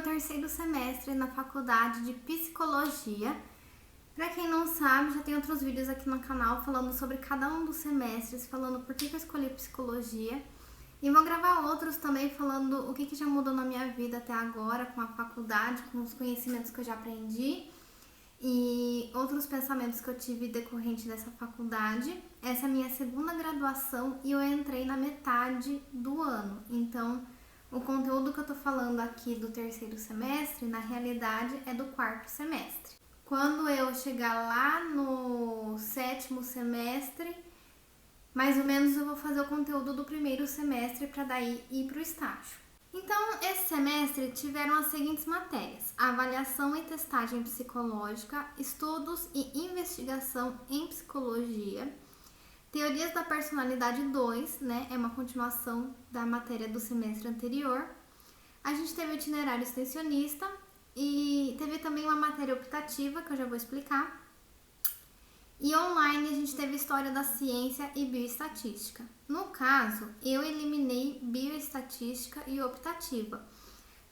meu terceiro semestre na faculdade de psicologia. Para quem não sabe, já tem outros vídeos aqui no canal falando sobre cada um dos semestres, falando por que eu escolhi psicologia. E vou gravar outros também falando o que já mudou na minha vida até agora com a faculdade, com os conhecimentos que eu já aprendi e outros pensamentos que eu tive decorrente dessa faculdade. Essa é a minha segunda graduação e eu entrei na metade do ano. Então, o conteúdo que eu tô falando aqui do terceiro semestre, na realidade, é do quarto semestre. Quando eu chegar lá no sétimo semestre, mais ou menos eu vou fazer o conteúdo do primeiro semestre para daí ir para o estágio. Então, esse semestre tiveram as seguintes matérias: avaliação e testagem psicológica, estudos e investigação em psicologia, teorias da personalidade 2, né? É uma continuação da matéria do semestre anterior. A gente teve o itinerário extensionista e teve também uma matéria optativa que eu já vou explicar. E online a gente teve história da ciência e bioestatística. No caso, eu eliminei bioestatística e optativa,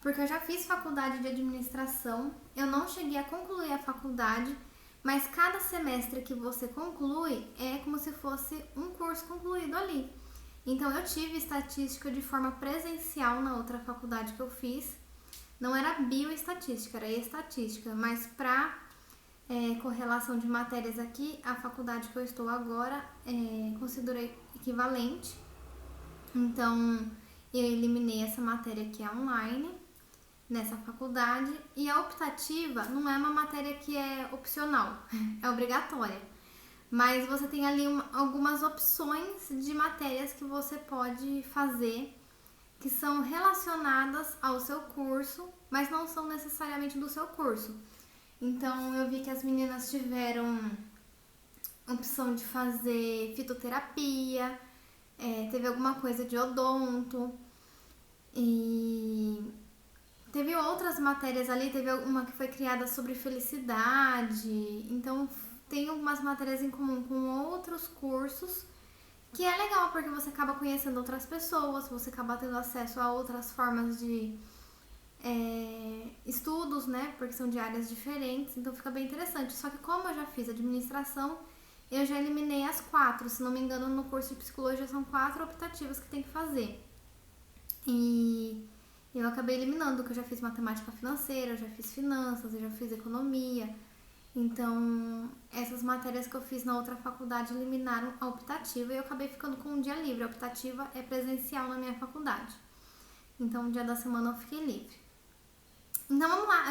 porque eu já fiz faculdade de administração, eu não cheguei a concluir a faculdade, mas cada semestre que você conclui é como se fosse um curso concluído ali. Então eu tive estatística de forma presencial na outra faculdade que eu fiz. Não era bioestatística, era estatística, mas para correlação de matérias aqui, a faculdade que eu estou agora considerei equivalente. Então, eu eliminei essa matéria que é online nessa faculdade. E a optativa não é uma matéria que é opcional, é obrigatória. Mas você tem ali algumas opções de matérias que você pode fazer que são relacionadas ao seu curso, mas não são necessariamente do seu curso. Então, eu vi que as meninas tiveram opção de fazer fitoterapia, teve alguma coisa de odonto, e teve outras matérias ali, teve uma que foi criada sobre felicidade. Então, tem algumas matérias em comum com outros cursos, que é legal, porque você acaba conhecendo outras pessoas, você acaba tendo acesso a outras formas de estudos, né? Porque são de áreas diferentes, então fica bem interessante. Só que como eu já fiz administração, eu já eliminei as 4. Se não me engano, no curso de psicologia são 4 optativas que tem que fazer. E eu acabei eliminando, que eu já fiz matemática financeira, eu já fiz finanças, eu já fiz economia. Então, essas matérias que eu fiz na outra faculdade eliminaram a optativa e eu acabei ficando com um dia livre. A optativa é presencial na minha faculdade. Então, um dia da semana eu fiquei livre. Então vamos lá,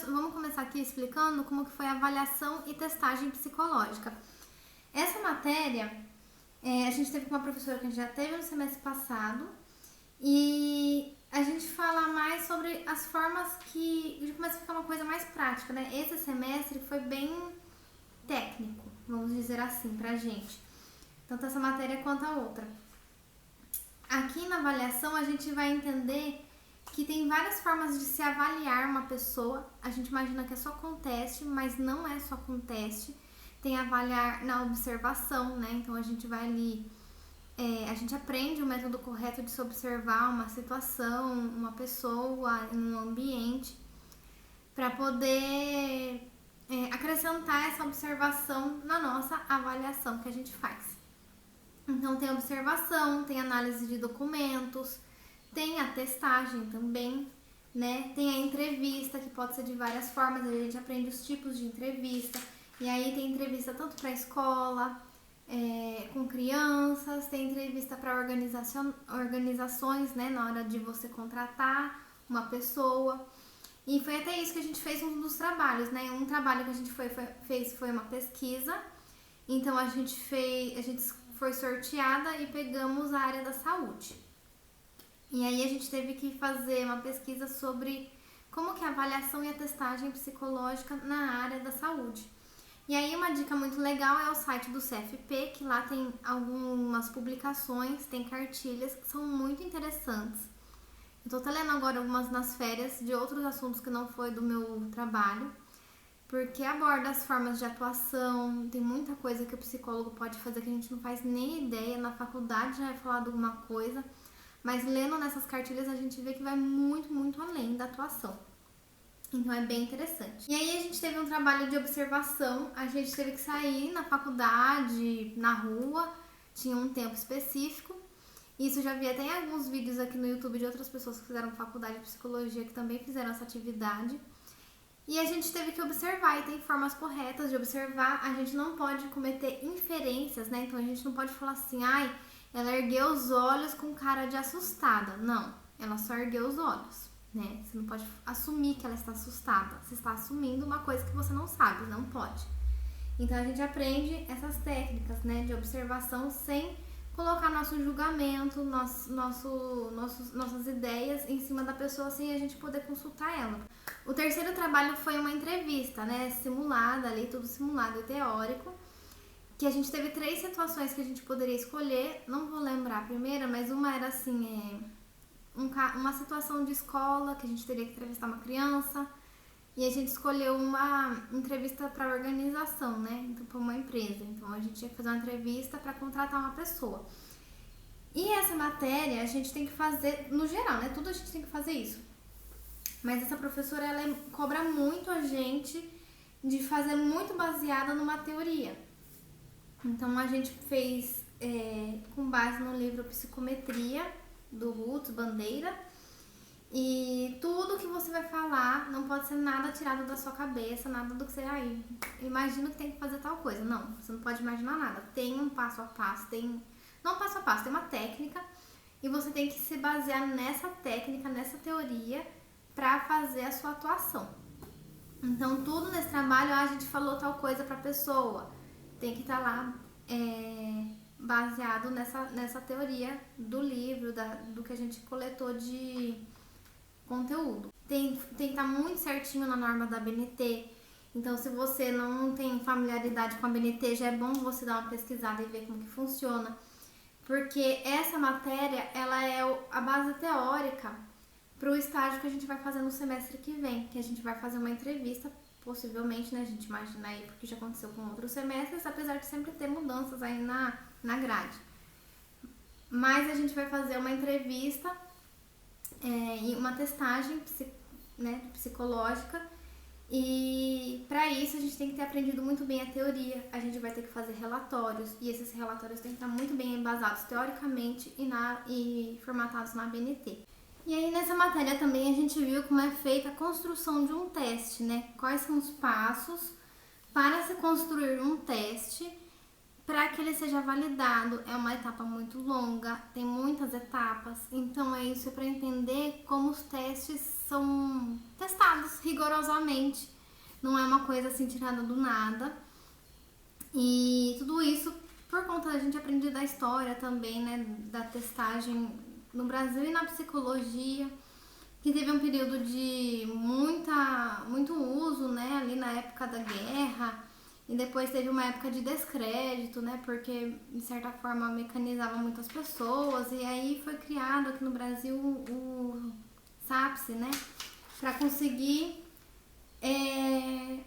vamos começar aqui explicando como que foi a avaliação e testagem psicológica. Essa matéria a gente teve com uma professora que a gente já teve no semestre passado e a gente fala mais sobre as formas que já começa a ficar uma coisa mais prática, né? Esse semestre foi bem técnico, vamos dizer assim, pra gente, tanto essa matéria quanto a outra. Aqui na avaliação a gente vai entender que tem várias formas de se avaliar uma pessoa. A gente imagina que é só com teste, mas não é só com teste. Tem avaliar na observação, né? Então a gente vai ali, a gente aprende o método correto de se observar uma situação, uma pessoa, um ambiente, para poder acrescentar essa observação na nossa avaliação que a gente faz. Então tem observação, tem análise de documentos, tem a testagem também, né? Tem a entrevista, que pode ser de várias formas, a gente aprende os tipos de entrevista. E aí tem entrevista tanto para escola, com crianças, tem entrevista para organizações, né? Na hora de você contratar uma pessoa. E foi até isso que a gente fez um dos trabalhos, né? Um trabalho que a gente fez foi uma pesquisa. Então a gente foi sorteada e pegamos a área da saúde. E aí a gente teve que fazer uma pesquisa sobre como que é a avaliação e a testagem psicológica na área da saúde. E aí uma dica muito legal é o site do CFP, que lá tem algumas publicações, tem cartilhas que são muito interessantes. Eu tô até lendo agora algumas nas férias de outros assuntos que não foi do meu trabalho, porque aborda as formas de atuação, tem muita coisa que o psicólogo pode fazer que a gente não faz nem ideia, na faculdade já é falado alguma coisa, mas lendo nessas cartilhas a gente vê que vai muito, muito além da atuação. Então é bem interessante. E aí a gente teve um trabalho de observação, a gente teve que sair na faculdade, na rua, tinha um tempo específico. Isso já vi até em alguns vídeos aqui no YouTube de outras pessoas que fizeram faculdade de psicologia que também fizeram essa atividade. E a gente teve que observar, e tem formas corretas de observar. A gente não pode cometer inferências, né? Então a gente não pode falar assim, ai, ela ergueu os olhos com cara de assustada. Não, ela só ergueu os olhos, né? Você não pode assumir que ela está assustada. Você está assumindo uma coisa que você não sabe, não pode. Então a gente aprende essas técnicas, né, de observação sem colocar nosso julgamento, nossas ideias em cima da pessoa sem a gente poder consultar ela. O terceiro trabalho foi uma entrevista, né, simulada ali, tudo simulado e teórico, que a gente teve 3 situações que a gente poderia escolher, não vou lembrar a primeira, mas uma era assim, uma situação de escola, que a gente teria que entrevistar uma criança, e a gente escolheu uma entrevista para organização, né? Então, para uma empresa. Então, a gente tinha que fazer uma entrevista para contratar uma pessoa. E essa matéria a gente tem que fazer, no geral, né? Tudo a gente tem que fazer isso. Mas essa professora, ela cobra muito a gente de fazer muito baseada numa teoria. Então, a gente fez com base no livro Psicometria, do Rutz Bandeira. E tudo que você vai falar não pode ser nada tirado da sua cabeça, nada do que você imagina que tem que fazer tal coisa. Não, você não pode imaginar nada. Tem um passo a passo, não passo a passo, tem uma técnica e você tem que se basear nessa técnica, nessa teoria para fazer a sua atuação. Então, tudo nesse trabalho, a gente falou tal coisa para a pessoa, tem que estar lá baseado nessa teoria do livro, do que a gente coletou de conteúdo. Tem que estar muito certinho na norma da ABNT. Então, se você não tem familiaridade com a ABNT, já é bom você dar uma pesquisada e ver como que funciona. Porque essa matéria, ela é a base teórica para o estágio que a gente vai fazer no semestre que vem, que a gente vai fazer uma entrevista, possivelmente, né? A gente imagina aí, porque já aconteceu com outros semestres, apesar de sempre ter mudanças aí na grade. Mas a gente vai fazer uma entrevista e uma testagem psicológica, e para isso a gente tem que ter aprendido muito bem a teoria, a gente vai ter que fazer relatórios, e esses relatórios têm que estar muito bem embasados teoricamente e formatados na ABNT. E aí nessa matéria também a gente viu como é feita a construção de um teste, né? Quais são os passos para se construir um teste para que ele seja validado. É uma etapa muito longa, tem muitas etapas, então isso é para entender como os testes são testados rigorosamente, não é uma coisa assim tirada do nada. E tudo isso por conta da gente aprender da história também, né, da testagem no Brasil e na psicologia, que teve um período de muito uso, né, ali na época da guerra. E depois teve uma época de descrédito, né? Porque, de certa forma, mecanizava muitas pessoas. E aí foi criado aqui no Brasil o SAPS, né? Para conseguir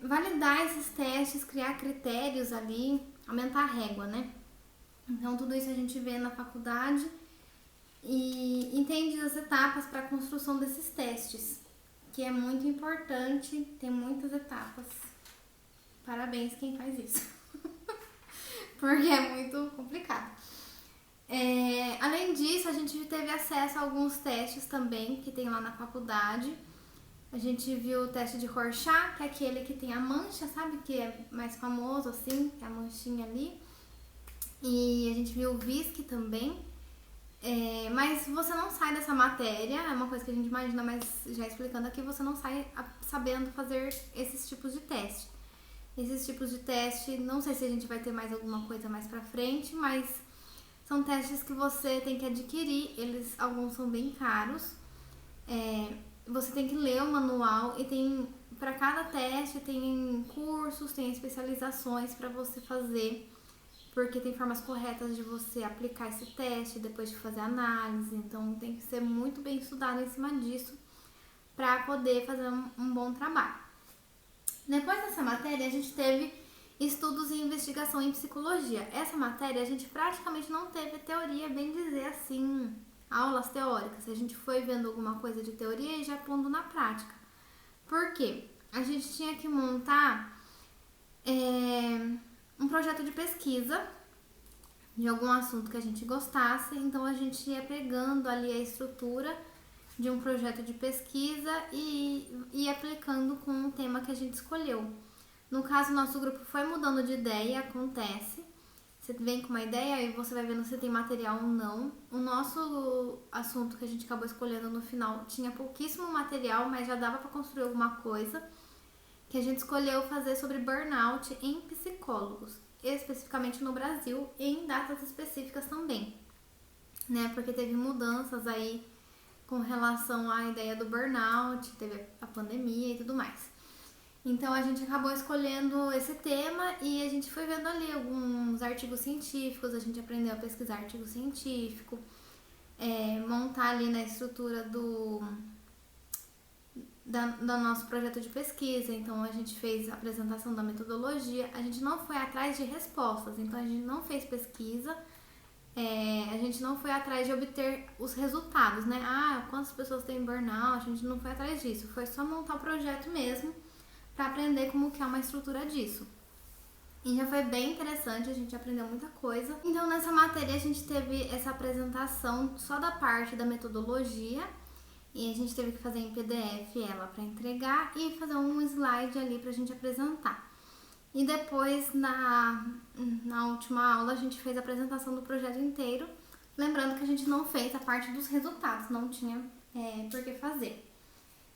validar esses testes, criar critérios ali, aumentar a régua, né? Então, tudo isso a gente vê na faculdade e entende as etapas para a construção desses testes, que é muito importante, tem muitas etapas. Parabéns quem faz isso, porque é muito complicado. Além disso, a gente teve acesso a alguns testes também que tem lá na faculdade. A gente viu o teste de Rorschach, que é aquele que tem a mancha, sabe? Que é mais famoso assim, que é a manchinha ali. E a gente viu o VISC também. Mas você não sai dessa matéria, é uma coisa que a gente imagina, mas já explicando aqui, você não sai sabendo fazer esses tipos de teste. Esses tipos de teste, não sei se a gente vai ter mais alguma coisa mais pra frente, mas são testes que você tem que adquirir, alguns são bem caros. Você tem que ler o manual e para cada teste tem cursos, tem especializações para você fazer, porque tem formas corretas de você aplicar esse teste depois de fazer a análise, então tem que ser muito bem estudado em cima disso para poder fazer um bom trabalho. Depois dessa matéria, a gente teve estudos e investigação em psicologia. Essa matéria, a gente praticamente não teve teoria, bem dizer assim, aulas teóricas. A gente foi vendo alguma coisa de teoria e já pondo na prática. Por quê? A gente tinha que montar um projeto de pesquisa de algum assunto que a gente gostasse, então a gente ia pegando ali a estrutura de um projeto de pesquisa e aplicando com o tema que a gente escolheu. No caso, nosso grupo foi mudando de ideia, acontece. Você vem com uma ideia e você vai vendo se tem material ou não. O nosso assunto que a gente acabou escolhendo no final tinha pouquíssimo material, mas já dava para construir alguma coisa. Que a gente escolheu fazer sobre burnout em psicólogos, especificamente no Brasil e em datas específicas também, né? Porque teve mudanças aí com relação à ideia do burnout, teve a pandemia e tudo mais. Então a gente acabou escolhendo esse tema e a gente foi vendo ali alguns artigos científicos, a gente aprendeu a pesquisar artigo científico, montar ali na estrutura do nosso projeto de pesquisa. Então a gente fez a apresentação da metodologia, a gente não foi atrás de respostas, então a gente não fez pesquisa, a gente não foi atrás de obter os resultados, né? Quantas pessoas têm burnout, a gente não foi atrás disso, foi só montar o projeto mesmo para aprender como que é uma estrutura disso. E já foi bem interessante, a gente aprendeu muita coisa. Então nessa matéria a gente teve essa apresentação só da parte da metodologia e a gente teve que fazer em PDF ela para entregar e fazer um slide ali pra gente apresentar. E depois na última aula a gente fez a apresentação do projeto inteiro, lembrando que a gente não fez a parte dos resultados, não tinha por que fazer.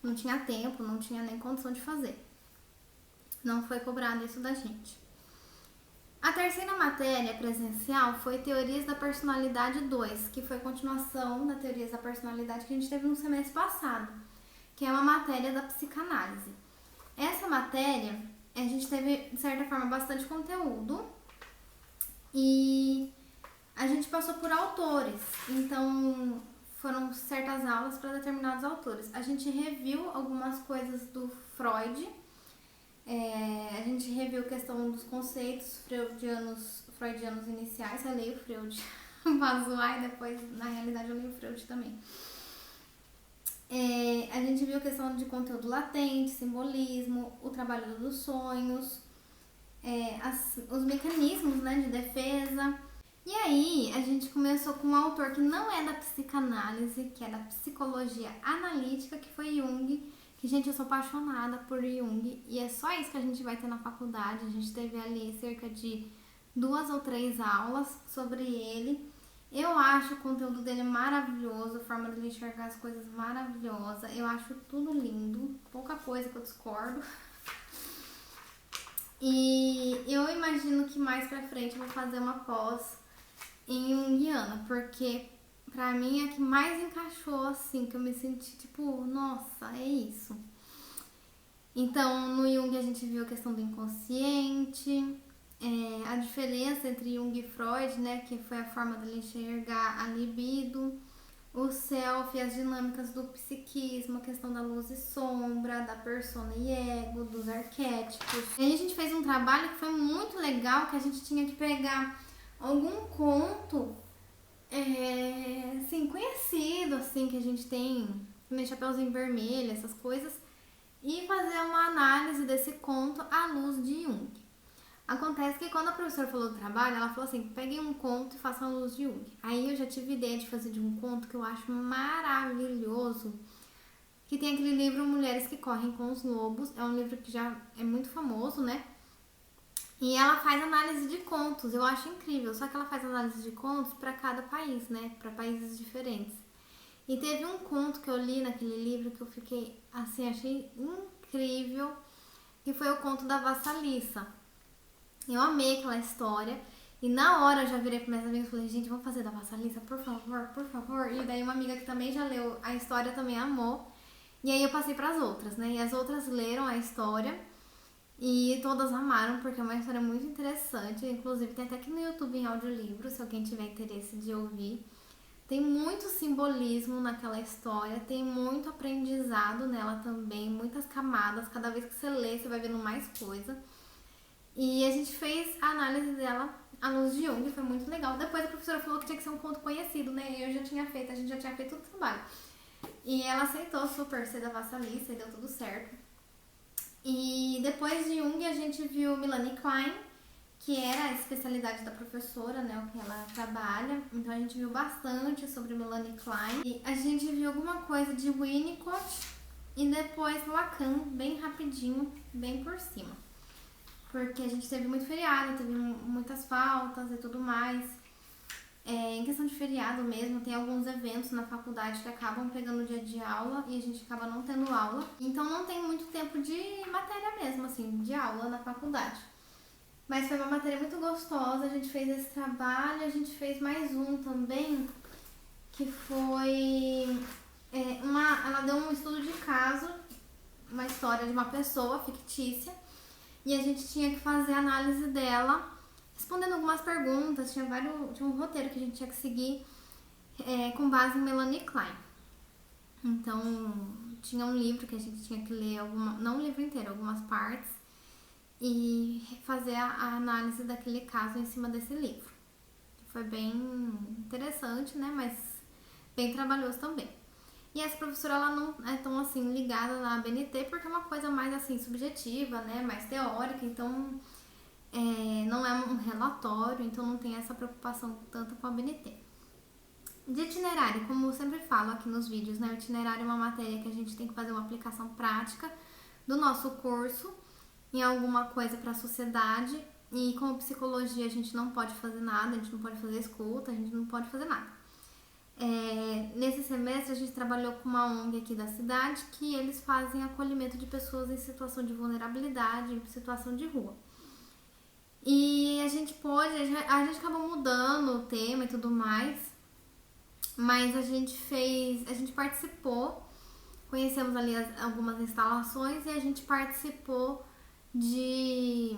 Não tinha tempo, não tinha nem condição de fazer. Não foi cobrado isso da gente. A terceira matéria presencial foi Teorias da Personalidade 2, que foi continuação da Teorias da Personalidade que a gente teve no semestre passado, que é uma matéria da psicanálise. Essa matéria, a gente teve, de certa forma, bastante conteúdo e a gente passou por autores, então foram certas aulas para determinados autores. A gente reviu algumas coisas do Freud, a gente reviu a questão dos conceitos freudianos iniciais. Eu leio Freud pra zoar e depois, na realidade, eu leio Freud também. A gente viu a questão de conteúdo latente, simbolismo, o trabalho dos sonhos, os mecanismos, né, de defesa. E aí, a gente começou com um autor que não é da psicanálise, que é da psicologia analítica, que foi Jung. Que, gente, eu sou apaixonada por Jung e é só isso que a gente vai ter na faculdade. A gente teve ali cerca de 2 ou 3 aulas sobre ele. Eu acho o conteúdo dele maravilhoso, a forma dele enxergar as coisas maravilhosa. Eu acho tudo lindo, pouca coisa que eu discordo. E eu imagino que mais pra frente eu vou fazer uma pós em Jungiana, porque pra mim é que mais encaixou, assim, que eu me senti tipo, nossa, é isso. Então, no Jung a gente viu a questão do inconsciente, a diferença entre Jung e Freud, né, que foi a forma dele enxergar a libido, o self, as dinâmicas do psiquismo, a questão da luz e sombra, da persona e ego, dos arquétipos. E aí a gente fez um trabalho que foi muito legal, que a gente tinha que pegar algum conto assim, conhecido, assim, que a gente tem, nem Chapeuzinho Vermelho, essas coisas, e fazer uma análise desse conto à luz de Jung. Acontece que quando a professora falou do trabalho, ela falou assim, peguem um conto e façam à luz de Jung. Aí eu já tive ideia de fazer de um conto que eu acho maravilhoso, que tem aquele livro Mulheres que Correm com os Lobos, é um livro que já é muito famoso, né? E ela faz análise de contos, eu acho incrível, só que ela faz análise de contos para cada país, né? Para países diferentes. E teve um conto que eu li naquele livro que eu fiquei, assim, achei incrível, que foi o conto da Vassalissa. Eu amei aquela história e na hora eu já virei para minhas amigas e falei, gente, vamos fazer da Vassalissa, por favor, por favor. E daí uma amiga que também já leu a história também amou. E aí eu passei para as outras, né? E as outras leram a história. E todas amaram, porque é uma história muito interessante. Inclusive tem até aqui no YouTube em audiolivro, se alguém tiver interesse de ouvir. Tem muito simbolismo naquela história, tem muito aprendizado nela também, muitas camadas. Cada vez que você lê, você vai vendo mais coisa. E a gente fez a análise dela à luz de Jung, foi muito legal. Depois a professora falou que tinha que ser um conto conhecido, né? Eu já tinha feito, a gente já tinha feito o trabalho. E ela aceitou super ser da Vassalissa e deu tudo certo. E depois de Jung a gente viu Melanie Klein, que era a especialidade da professora, né, o que ela trabalha. Então a gente viu bastante sobre Melanie Klein. E a gente viu alguma coisa de Winnicott e depois Lacan, bem rapidinho, bem por cima. Porque a gente teve muito feriado, teve muitas faltas e tudo mais. Em questão de feriado mesmo, tem alguns eventos na faculdade que acabam pegando o dia de aula e a gente acaba não tendo aula. Então não tem muito tempo de matéria mesmo, assim, de aula na faculdade. Mas foi uma matéria muito gostosa, a gente fez esse trabalho, a gente fez mais um também, que foi... ela deu um estudo de caso, uma história de uma pessoa fictícia, e a gente tinha que fazer a análise dela, respondendo algumas perguntas, tinha um roteiro que a gente tinha que seguir com base em Melanie Klein. Então, tinha um livro que a gente tinha que ler, não o livro inteiro, algumas partes, e fazer a análise daquele caso em cima desse livro. Foi bem interessante, né? Mas bem trabalhoso também. E essa professora, ela não é tão assim ligada na ABNT, porque é uma coisa mais assim subjetiva, né? Mais teórica, então não é um relatório, então não tem essa preocupação tanto com a ABNT. De itinerário, como eu sempre falo aqui nos vídeos, né? O itinerário é uma matéria que a gente tem que fazer uma aplicação prática do nosso curso em alguma coisa para a sociedade, e como psicologia a gente não pode fazer nada, a gente não pode fazer escuta, a gente não pode fazer nada. Nesse semestre a gente trabalhou com uma ONG aqui da cidade, que eles fazem acolhimento de pessoas em situação de vulnerabilidade, em situação de rua. E a gente acabou mudando o tema e tudo mais, mas a gente participou, conhecemos ali algumas instalações e a gente participou de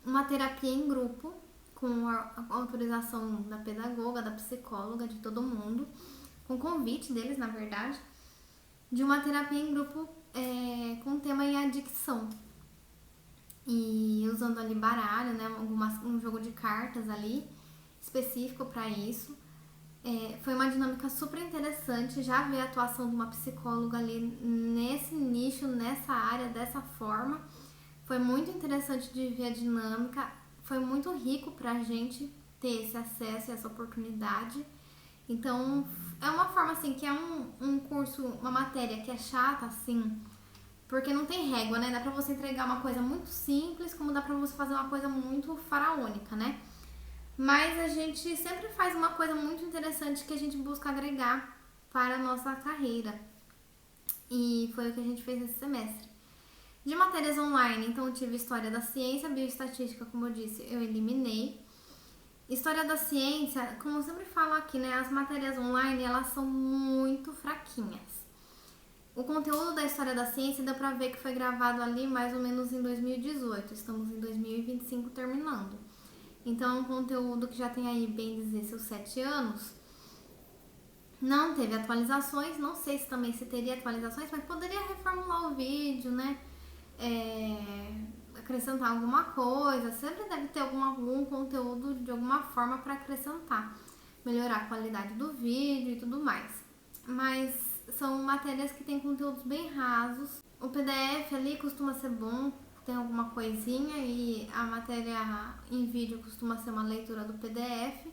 uma terapia em grupo, com a autorização da pedagoga, da psicóloga, de todo mundo, com convite deles, na verdade, de uma terapia em grupo com tema em adicção. E usando ali baralho, né, um jogo de cartas ali, específico para isso. Foi uma dinâmica super interessante, já ver a atuação de uma psicóloga ali nesse nicho, nessa área, dessa forma. Foi muito interessante de ver a dinâmica, foi muito rico pra gente ter esse acesso e essa oportunidade. Então, é uma forma assim, que é um curso, uma matéria que é chata, assim, porque não tem régua, né? Dá pra você entregar uma coisa muito simples, como dá pra você fazer uma coisa muito faraônica, né? Mas a gente sempre faz uma coisa muito interessante que a gente busca agregar para a nossa carreira. E foi o que a gente fez nesse semestre. De matérias online, então eu tive História da Ciência, Bioestatística, como eu disse, eu eliminei. História da Ciência, como eu sempre falo aqui, né, as matérias online, elas são muito fraquinhas. O conteúdo da História da Ciência deu pra ver que foi gravado ali mais ou menos em 2018, estamos em 2025 terminando. Então é um conteúdo que já tem aí, bem dizer, seus 7 anos. Não teve atualizações, não sei se também se teria atualizações, mas poderia reformular o vídeo, né? Acrescentar alguma coisa, sempre deve ter algum conteúdo de alguma forma para acrescentar, melhorar a qualidade do vídeo e tudo mais. Mas são matérias que têm conteúdos bem rasos. O PDF ali costuma ser bom, tem alguma coisinha, e a matéria em vídeo costuma ser uma leitura do PDF.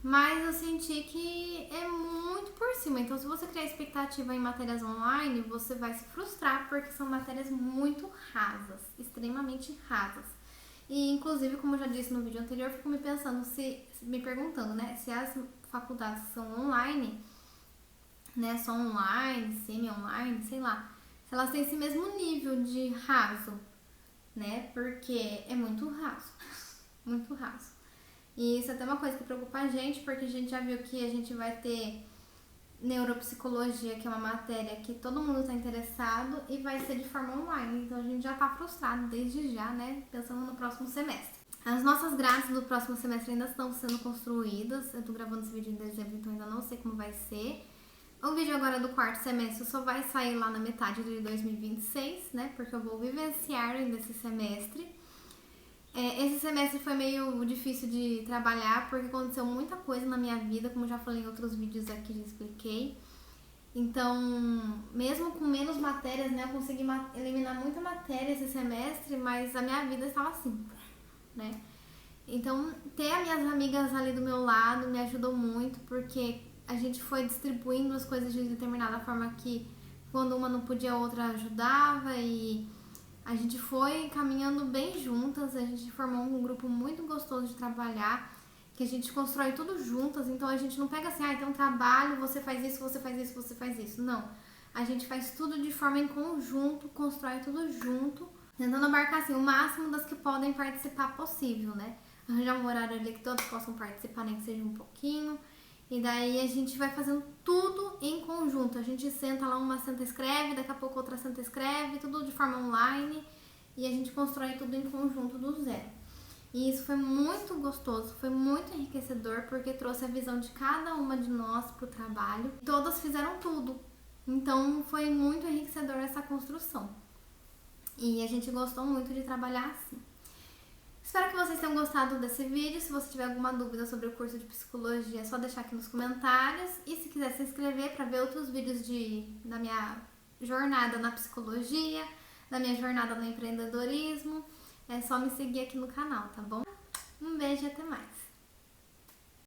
Mas eu senti que é muito por cima. Então, se você criar expectativa em matérias online, você vai se frustrar, porque são matérias muito rasas, extremamente rasas. E, inclusive, como eu já disse no vídeo anterior, eu fico me perguntando, né, se as faculdades são online, né, só online, semi-online, sei lá, se elas têm esse mesmo nível de raso, né, porque é muito raso, muito raso. E isso é até uma coisa que preocupa a gente, porque a gente já viu que a gente vai ter neuropsicologia, que é uma matéria que todo mundo está interessado, e vai ser de forma online. Então a gente já está frustrado desde já, né? Pensando no próximo semestre. As nossas grades do próximo semestre ainda estão sendo construídas. Eu tô gravando esse vídeo em dezembro, então ainda não sei como vai ser. O vídeo agora do quarto semestre só vai sair lá na metade de 2026, né? Porque eu vou vivenciar ainda esse semestre. Esse semestre foi meio difícil de trabalhar, porque aconteceu muita coisa na minha vida, como eu já falei em outros vídeos aqui, já expliquei. Então, mesmo com menos matérias, né, eu consegui eliminar muita matéria esse semestre, mas a minha vida estava assim, né? Então, ter as minhas amigas ali do meu lado me ajudou muito, porque a gente foi distribuindo as coisas de determinada forma que quando uma não podia, a outra ajudava, e a gente foi caminhando bem juntas, a gente formou um grupo muito gostoso de trabalhar, que a gente constrói tudo juntas, então a gente não pega assim, tem um trabalho, você faz isso, você faz isso, você faz isso. Não. A gente faz tudo de forma em conjunto, constrói tudo junto, tentando abarcar assim, o máximo das que podem participar possível, né? Arranjar um horário ali que todos possam participar, nem que seja um pouquinho. E daí a gente vai fazendo tudo em conjunto. A gente senta lá, uma senta e escreve, daqui a pouco outra senta e escreve, tudo de forma online. E a gente constrói tudo em conjunto do zero. E isso foi muito gostoso, foi muito enriquecedor, porque trouxe a visão de cada uma de nós pro trabalho. Todas fizeram tudo. Então foi muito enriquecedor essa construção. E a gente gostou muito de trabalhar assim. Espero que vocês tenham gostado desse vídeo. Se você tiver alguma dúvida sobre o curso de psicologia, é só deixar aqui nos comentários. E se quiser se inscrever para ver outros vídeos da minha jornada na psicologia, da minha jornada no empreendedorismo, é só me seguir aqui no canal, tá bom? Um beijo e até mais!